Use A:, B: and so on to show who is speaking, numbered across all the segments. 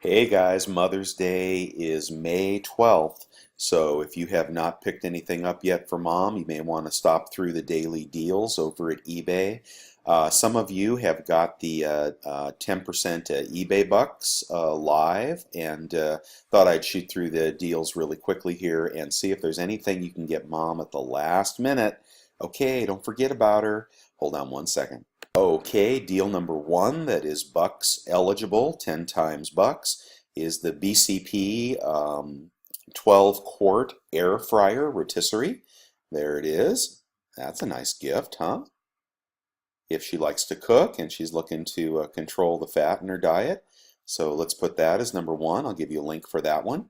A: Hey guys, Mother's Day is May 12th, so if you have not picked anything up yet for Mom, you may want to stop through the daily deals over at eBay. Some of you have got the 10% eBay bucks live, and thought I'd shoot through the deals really quickly here and see if there's anything you can get Mom at the last minute. Okay, don't forget about her. Hold on one second. Okay, deal number one that is bucks eligible, 10 times bucks, is the BCP 12 quart air fryer rotisserie. There it is. That's a nice gift, huh? If she likes to cook and she's looking to control the fat in her diet. So let's put that as number one. I'll give you a link for that one.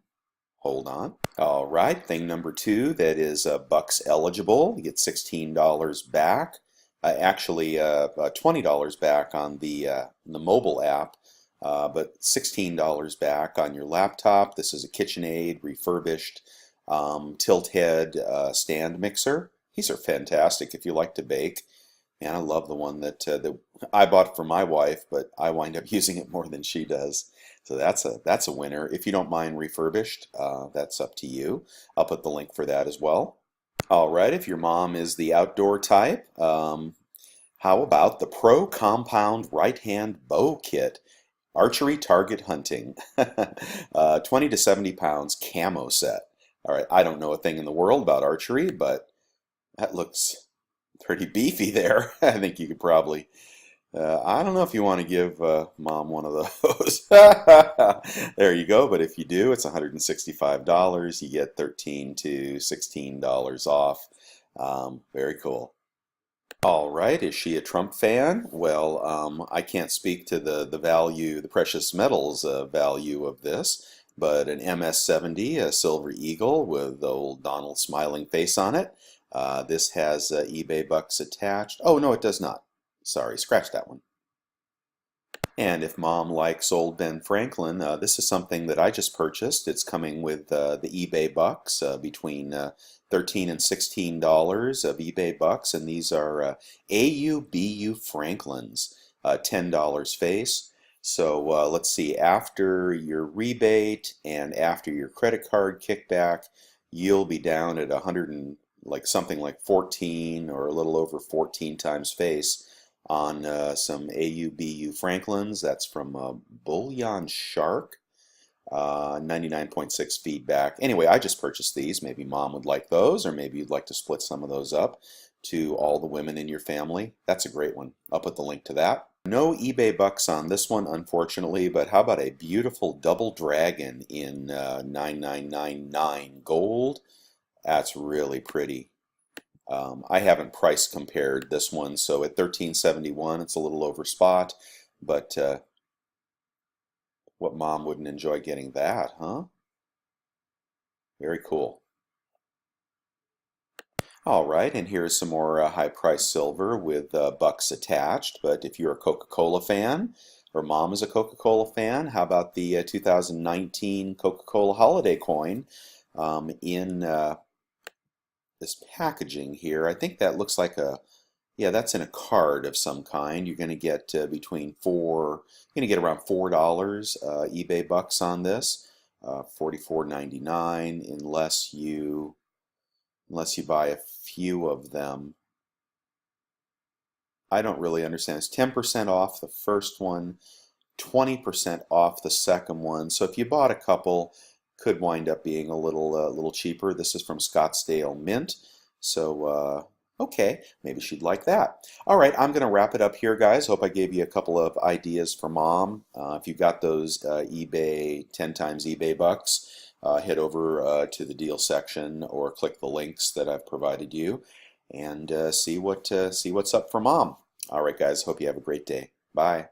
A: Hold on. All right, thing number two that is bucks eligible. You get $16 back. Actually, $20 back on the mobile app, but $16 back on your laptop. This is a KitchenAid refurbished tilt head stand mixer. These are fantastic if you like to bake. Man, I love the one that I bought for my wife, but I wind up using it more than she does. So that's a winner. If you don't mind refurbished, that's up to you. I'll put the link for that as well. All right, if your mom is the outdoor type, how about the Pro Compound Right Hand Bow Kit? Archery Target Hunting. 20 to 70 pounds camo set. All right, I don't know a thing in the world about archery, but that looks pretty beefy there. I think you could probably, I don't know if you want to give Mom one of those. There you go, but if you do, it's $165. You get $13 to $16 off. Very cool. All right, is she a Trump fan? Well, I can't speak to the value, the precious metals value of this, but an MS-70, a Silver Eagle with the old Donald smiling face on it. This has eBay bucks attached. Oh, no, it does not. Sorry, scratch that one. And if Mom likes old Ben Franklin, this is something that I just purchased. It's coming with the eBay bucks between $13 and $16 of eBay bucks, and these are AUBU Franklins, $10 face. So let's see, after your rebate and after your credit card kickback, you'll be down at 100 and like something like 14 or a little over 14 times face on some AUBU Franklins. That's from Bullion Shark, 99.6 feedback. Anyway, I just purchased these. Maybe Mom would like those, or maybe you'd like to split some of those up to all the women in your family. That's a great one. I'll put the link to that. No eBay bucks on this one, unfortunately, but how about a beautiful double dragon in 9999 gold? That's really pretty. I haven't price compared this one, so at $13.71 it's a little over spot, but what mom wouldn't enjoy getting that, huh? Very cool. All right, and here's some more high-priced silver with bucks attached, but if you're a Coca-Cola fan, or mom is a Coca-Cola fan, how about the 2019 Coca-Cola holiday coin in this packaging here? I think that looks like a, yeah, that's in a card of some kind. You're going to get between you're going to get around $4 eBay bucks on this, $44.99 unless you buy a few of them. I don't really understand. It's 10% off the first one, 20% off the second one. So if you bought a couple, could wind up being a little cheaper. This is from Scottsdale Mint. So okay, maybe she'd like that. All right, I'm going to wrap it up here, guys. Hope I gave you a couple of ideas for mom. If you've got those eBay 10 times eBay bucks, head over to the deal section or click the links that I've provided you and see what's up for mom. All right, guys. Hope you have a great day. Bye.